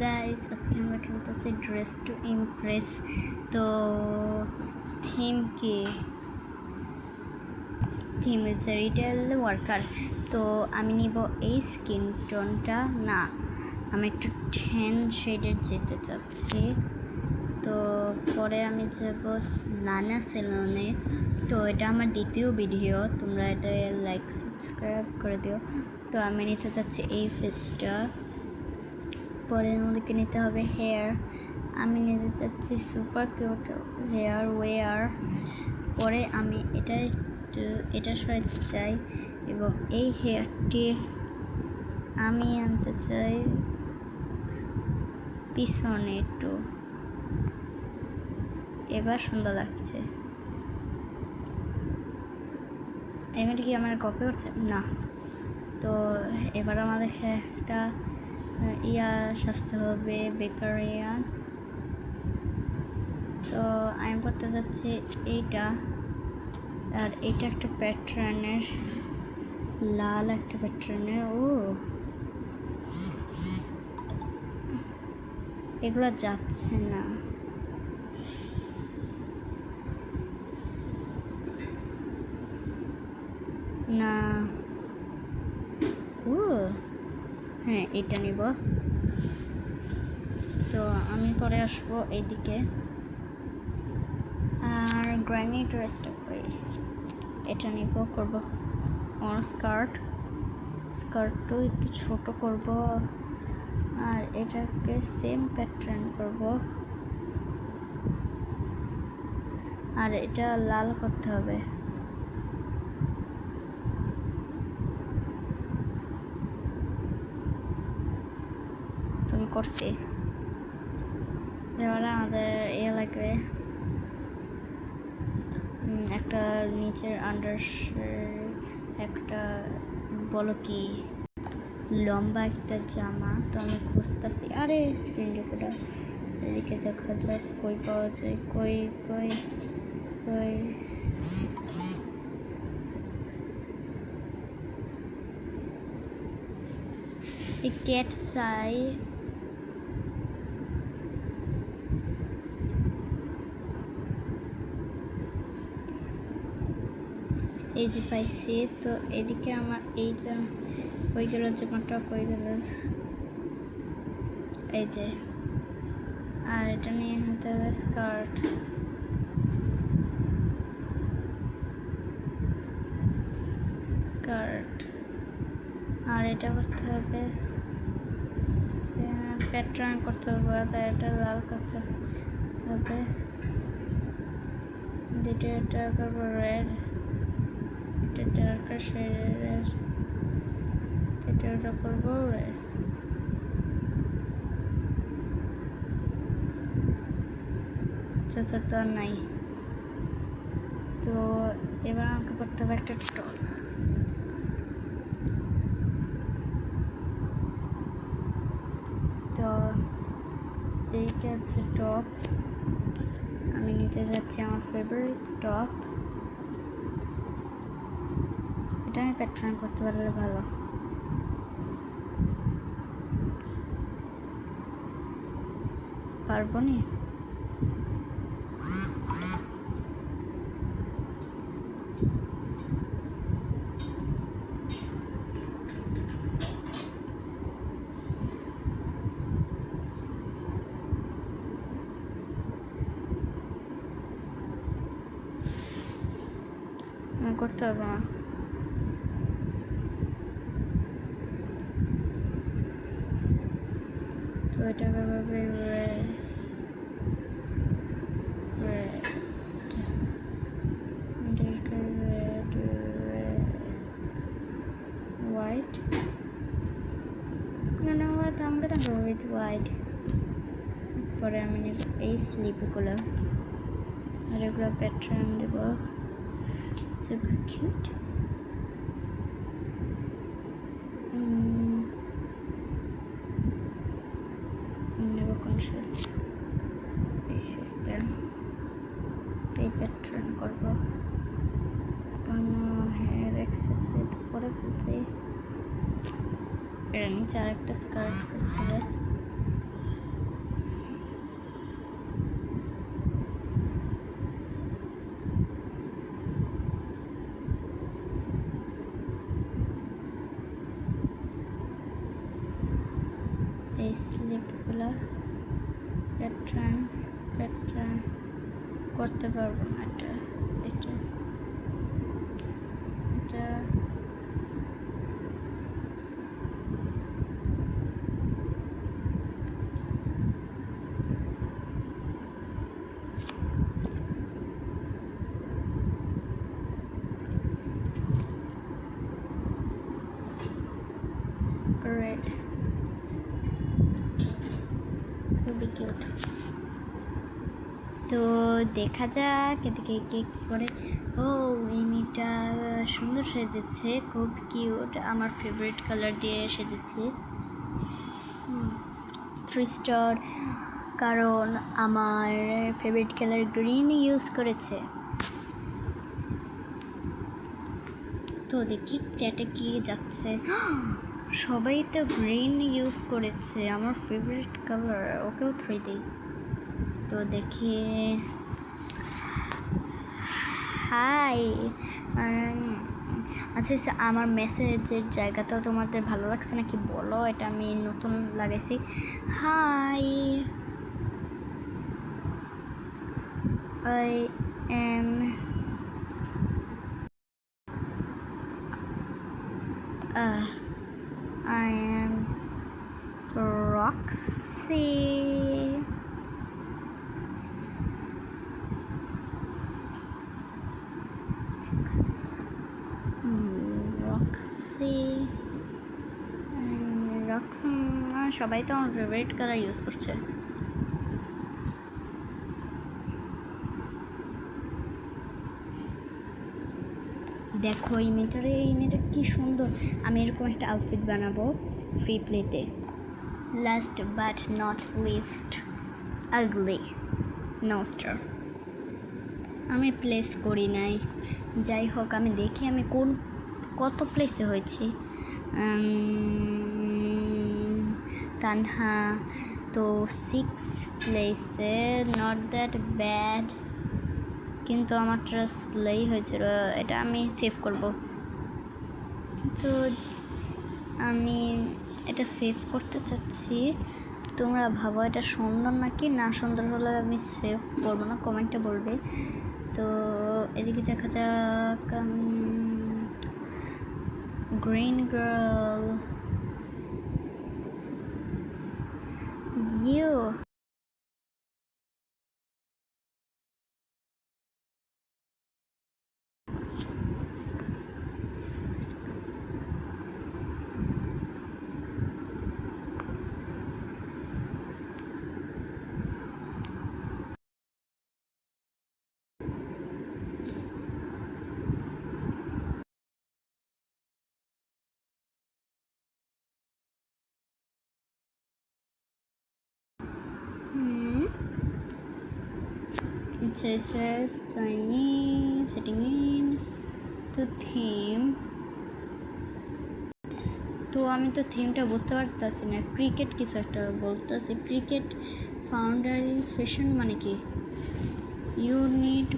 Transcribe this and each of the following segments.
Guys, আজকে আমরা খেলতেছি ড্রেস টু ইমপ্রেস। তো থিম হচ্ছে রিটেল ওয়ার্কার। তো আমি নিব এই স্কিন টোনটা, না আমি একটু ট্যান শেডের যেতে চাচ্ছি। তো পরে আমি যাব নানা সেলুনে। তো এটা আমার দ্বিতীয় ভিডিও, তোমরা এটা লাইক সাবস্ক্রাইব করে দিও। তো আমি নিতে চাচ্ছি এই ফেসটা। পরে আমাদেরকে নিতে হবে হেয়ার। আমি নিতে চাচ্ছি সুপার কিউট হেয়ার ওয়্যার। পরে আমি এটা সরাইতে চাই এবং এই হেয়ারটি আমি আনতে চাই পিছনে একটু। এবার সুন্দর লাগছে। এবার কি আমার কপি করছে না। তো এবার আমাদের একটা সাজতে হবে বেকারিয়ান। তো আমি করতে যাচ্ছি এইটা, আর এইটা একটা প্যাটার্নের, লাল একটা প্যাটার্নের। এগুলো যাচ্ছে না। না হ্যাঁ, এটা নিব। তো আমি পরে আসবো এইদিকে। আর গ্র্যানি ড্রেসটা এটা নিব, করব স্কার্টও একটু ছোট করব, আর এটাকে সেম প্যাটার্ন করব, আর এটা লাল করতে হবে। তুমি করছি। এবার আমাদের লাগবে একটা নিচের আন্ডার, একটা বলো কি লম্বা একটা জামা। তো আমি খুঁজতেছি, আরে স্ক্রিন রেকর্ডার এদিকে দেখা যাক কই পাওয়া যায়। কই ক্যাট সাই। এই যে পাইছি। তো এদিকে আমার এই যে কই গেল জামাটা, কই গেল, এই যে। আর এটা নিয়ে হতে হবে স্কার্ট। আর এটা করতে হবে প্যাটার্ন করতে হবে। তাই এটা লাল করতে হবে, দ্বিতীয়টা করবো রেড, এটা ডার্কার শেডের, তৃতীয়টা করবো রেড। চতুর্থ নাই। তো এবার আমাকে করতে হবে একটা টপ। তো এইটা হচ্ছে টপ। আমি নিতে যাচ্ছি আমার ফেভারিট টপ। এটা আমি প্যাটার্ন করতে পারলে ভালো। পারবো নি। করতে হবে না। তো এটা হবে white. You know what? I'm gonna go with white. পরে আমি নেব এই স্লিপগুলো, আর এগুলো প্যাটার্ন দেব। Super cute. নেব কনসিয়াস এই সুস্থা, এই প্যাটার্ন করবো। কারণ হেয়ার অ্যাক্সেসরি তো করে ফেলছি। এর নিচে আরেকটা স্কার্ট করতে হবে। এই স্লিপগুলো প্যাটার্ন করতে পারবো না। এটা রেড, খুবই কিউট। তো দেখা যাক এদিকে কে কী করে। ও এই মেয়েটা সুন্দর সেজেছে, খুব কিউট, আমার ফেভারিট কালার দিয়ে সেজেছে 3 স্টার, কারণ আমার ফেভারিট কালার গ্রিন ইউজ করেছে। তো দেখি চ্যাটে কি যাচ্ছে, সবাই তো গ্রিন ইউজ করেছে, আমার ফেভারিট কালার, ওকেও 3 দিই। তো দেখি, হাই, আচ্ছা আমার মেসেজের জায়গাটাও তোমাদের ভালো লাগছে নাকি বলো, এটা আমি নতুন লাগাইছি। Hi, I am Roxy. সবাই তো আমার ফেভারিট কালার ইউজ করছে। দেখো এই মেয়েটা কি সুন্দর, আমি এরকম একটা আউটফিট বানাবো ফ্রি প্লেতে। Last but not least, ugly, no star. আমি প্লেস করি নাই, যাই হোক আমি দেখি আমি কত প্লেসে হয়েছি। তানহা তো 6 প্লেসে, নট দ্যাট ব্যাড, কিন্তু আমার ট্রাস্টলেই হয়েছিল, এটা আমি সেভ করব। তো আমি এটা সেভ করতে চাচ্ছি, তোমরা ভাবো এটা সুন্দর নাকি না সুন্দর, হলে আমি সেভ করবো না, কমেন্টে বলবে। তো এদিকে দেখা যাক, green girl, you it says sign in, setting in to theme। তো আমি তো থিমটা বুঝতে পারতেছি না, ক্রিকেট কিছু একটা বলতেছি, ক্রিকেট ফাউন্ডার ফ্যাশন মানে কি, you need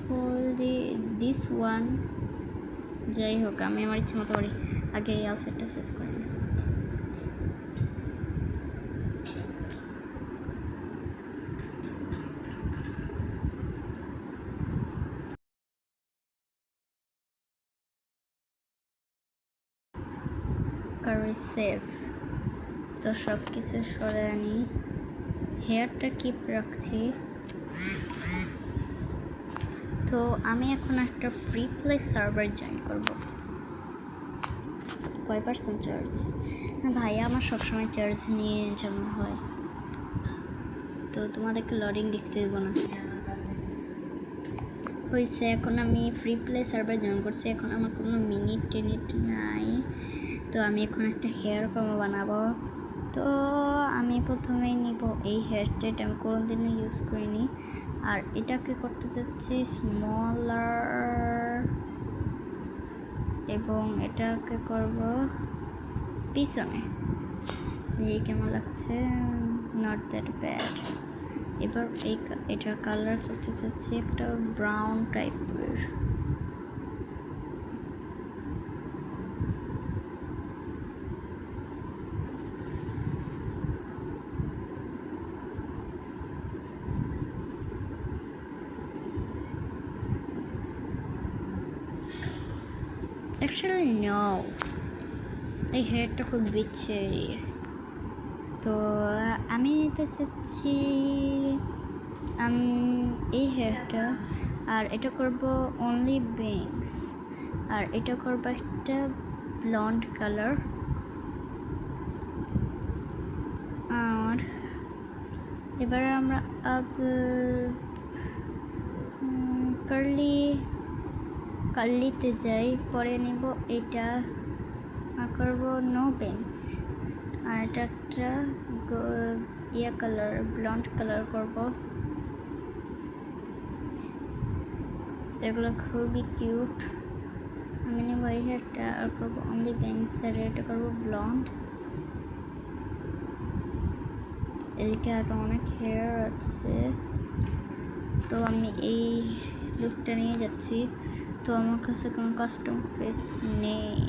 for this one. যাই হোক আমি আমার ইচ্ছে মতো করি, আগে এই আউটফিটটা সেভ করি। কারি সেভ, তো সব কিছু সরে আনি, হেয়ারটা কিপ রাখছি। তো আমি এখন একটা ফ্রি প্লে সার্ভার জয়েন করব। কয় পার্সেন্ট চার্জ? না ভাইয়া আমার সবসময় চার্জ নিয়ে যেমন হয়, তো তোমাদেরকে লডিং দেখতে দেবো না। হয়েছে, এখন আমি ফ্রি প্লে সার্ভার জয়েন করছি, এখন আমার কোনো মিনিট টিনিট নাই। তো আমি এখন একটা হেয়ার কমো বানাবো। তো আমি প্রথমেই নিব এই হেয়ার স্টাইল, আমি কোনোদিনও ইউজ করিনি, আর এটাকে করতে চাচ্ছি স্মলার, এবং এটাকে করব পিছনে। এই কেমন লাগছে, নট দ্যাট ব্যাড। এবার এটার কালার করতে চাচ্ছি একটা ব্রাউন টাইপের। অ্যাকচুয়ালি নো, এই হেয়ারটা খুব বিচ্ছিরি। তো আমি নিতে চাচ্ছি এই হেয়ারটা, আর এটা করব অনলি ব্যাংস, আর এটা করব একটা ব্লন্ড কালার। আর এবার আমরা কার্লিতে যাই, পরে নিব এটা আর করব নো ব্যাংস, আর এটা একটা ইয়া কালার ব্লন্ড কালার করব। এগুলো খুবই কিউট। আমি নেব এই হেয়ারটা আর করবো অনলি ব্যাংস, আর এটা করবো ব্লন্ড। এদিকে আরো অনেক হেয়ার আছে, তো আমি এই লুকটা নিয়ে যাচ্ছি। তো আমার কাছে কোনো কাস্টম ফেস নেই।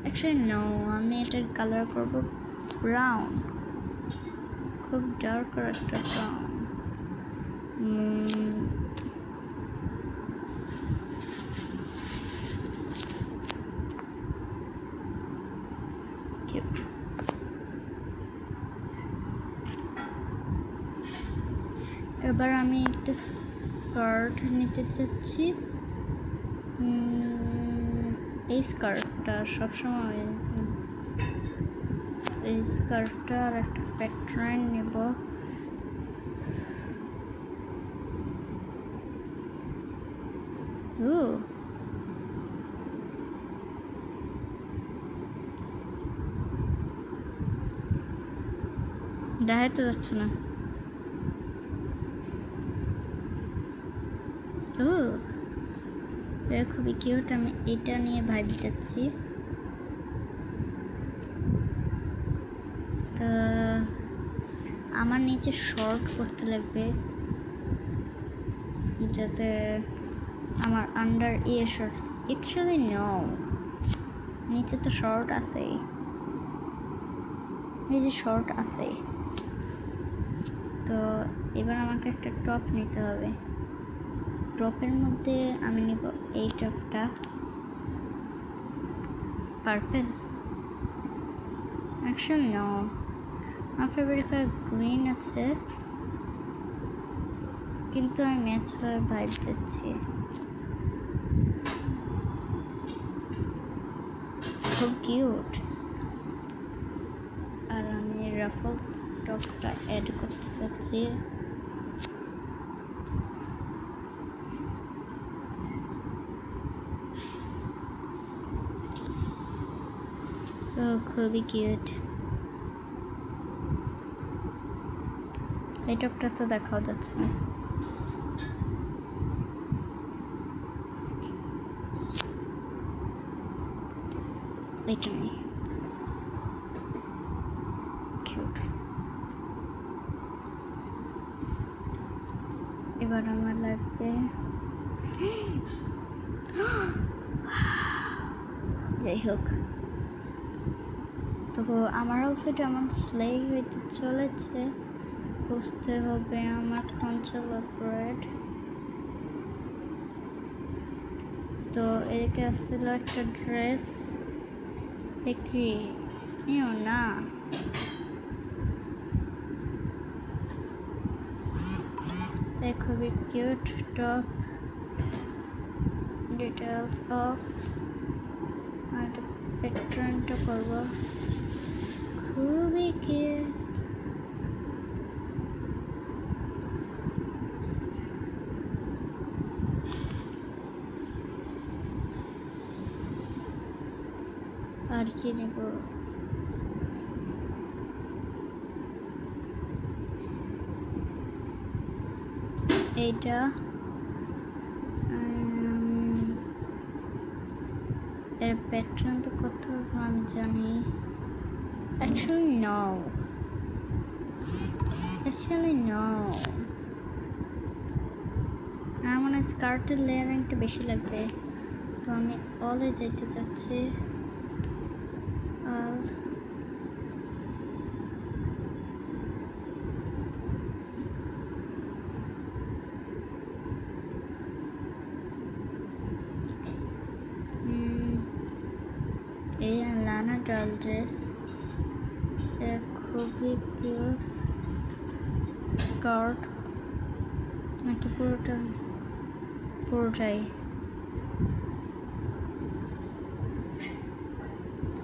অ্যাকচুয়ালি নো, আমি এটার কালার করব ব্রাউন, খুব ডার্ক একটা ব্রাউন। এবার আমি একটা স্কার্ট নিতে চাচ্ছি। এই স্কার্টটা সবসময়, এই স্কার্টটা আর একটা প্যাটার্ন নেব। দেখাই তো যাচ্ছে না। খুবই কিউট। আমি এটা নিয়ে ভাইব যাচ্ছি। তো আমার নিচে শর্ট করতে লাগবে, যাতে আমার আন্ডার শর্ট। অ্যাকচুয়ালি নো, নিচে তো শর্ট আছেই, এই যে শর্ট আছেই। তো এবার আমাকে একটা টপ নিতে হবে। টপের মধ্যে আমি নিব এই টপটা, পার্পল। অ্যাকচুয়ালি নো, আমার ফেভারিট গ্রিন আছে, কিন্তু আমি ম্যাচ হয়ে ভাইব যাচ্ছি। খুব কিউট। আর আমি রাফলস টপটা অ্যাড করতে চাচ্ছি। খুবই কিউট। এই টপটা তো দেখাও যাচ্ছে না। এটা নেই, কিউট। এবার আমার লাগবে, যাই হোক। তো আমার আউটফিট এমন স্লে হইতে চলেছে, বুঝতে হবে আমার কনসোলার ব্রেড। তো এদিকে আসছিল একটা ড্রেস, একই নিও না, খুবই কিউট টপ, ডিটেলস অফ, আর প্যাটার্নটা করবো খুবই কিউট। আর কি নেব, এইটা এর প্যাটার্ন তো কত আমি জানি। অ্যাকচুয়ালি নো, আমার মনে হয় স্কার্টের লেয়ারিংটা বেশি লাগবে, তো আমি অলে যেতে চাচ্ছি। এই লানা ডল ড্রেস, খুবই কিউট। স্কার্ট নাকি পুরোটাই।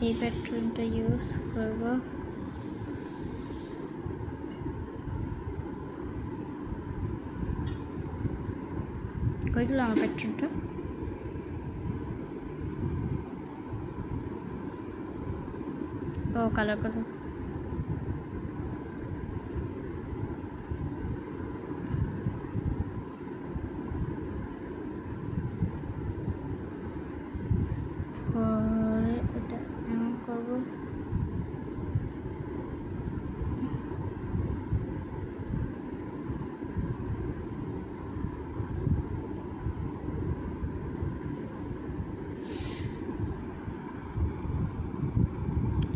এই প্যাটার্নটা ইউজ করব। কই গেল আমার প্যাটার্নটা? ও কালার করতে পরে এটা এমন করবো।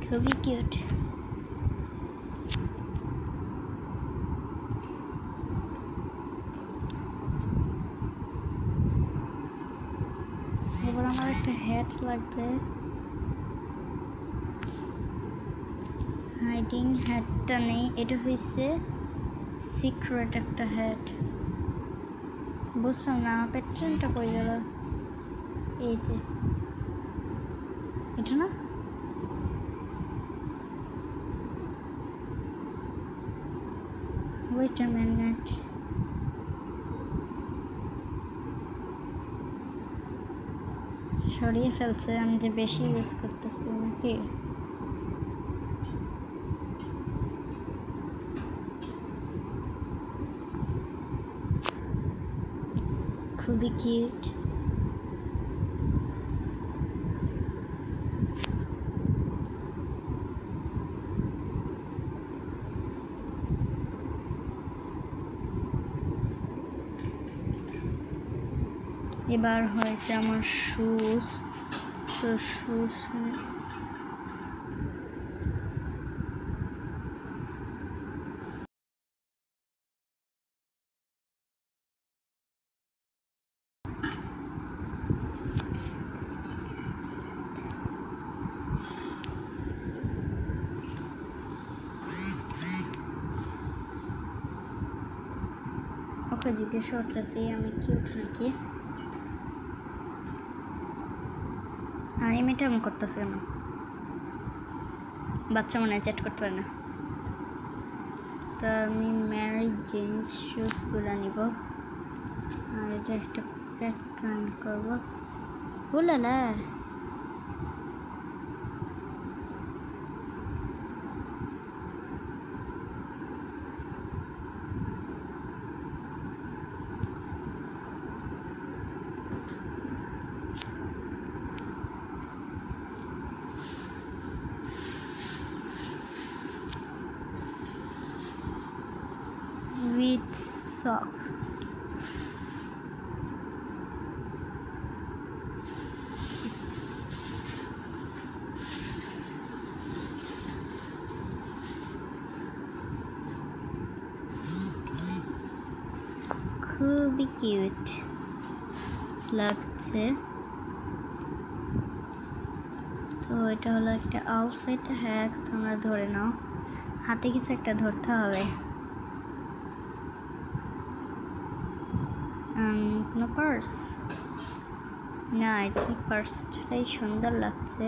খুবই কিউট। এবার আমার একটা হ্যাট লাগবে। হাইডিং হ্যাটটা নেই, এটা হয়েছে সিক্রেট একটা হ্যাট। বুঝলাম না আমার প্যাটার্নটা কই গেল। এই যে এটা না, ওয়েট আ মিনিট। সরিয়ে ফেলছে, আমি যে বেশি ইউজ করতেছি নাকি। খুবই কিউট। এবার হয়েছে আমার শুজ। তো শুজ ওকে জিজ্ঞেস করতেছি আমি কিউট নাকি। আর এই মেয়েটা এমন করতেছে কেন? বাচ্চা মনে হয় চ্যাট করতে পারে না। তো আমি ম্যারি জিন্স শুজগুলো নিব, আর এটা একটা প্যাটার্ন করবো। Ooh la la, with socks. খুবই কিউট লাগছে। তো এটা হলো একটা আউটফিট। হ্যাঁ, তোমরা ধরে নাও, হাতে কিছু একটা ধরতে হবে। কোনো পার্স না, আই থিঙ্ক পার্সটাই সুন্দর লাগছে।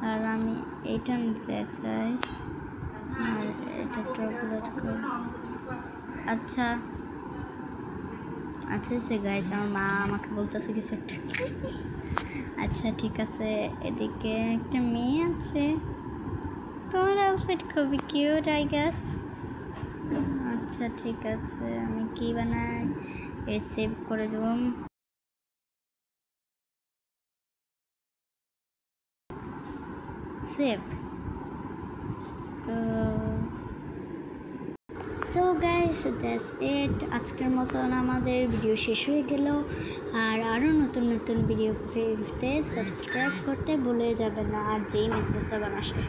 আর আমি এইটা নিতে চাই। আর এটা চকলেট। আচ্ছা আচ্ছা গাইজ, আমার মা আমাকে বলতেছে কিছু একটা। আচ্ছা ঠিক আছে, এদিকে একটা মেয়ে আছে। তোমার আউটফিট খুবই কিউট আই গেস। আচ্ছা ঠিক আছে, আমি কি বানাই এর সেভ করে দেব। সেভ। তো সো গাইস, দ্যাটস ইট। আজকের মতন আমাদের ভিডিও শেষ হয়ে গেল। আর আরও নতুন নতুন ভিডিও পেতে সাবস্ক্রাইব করতে ভুলে যাবেন না। আর যেই মেসেজ আবার আসে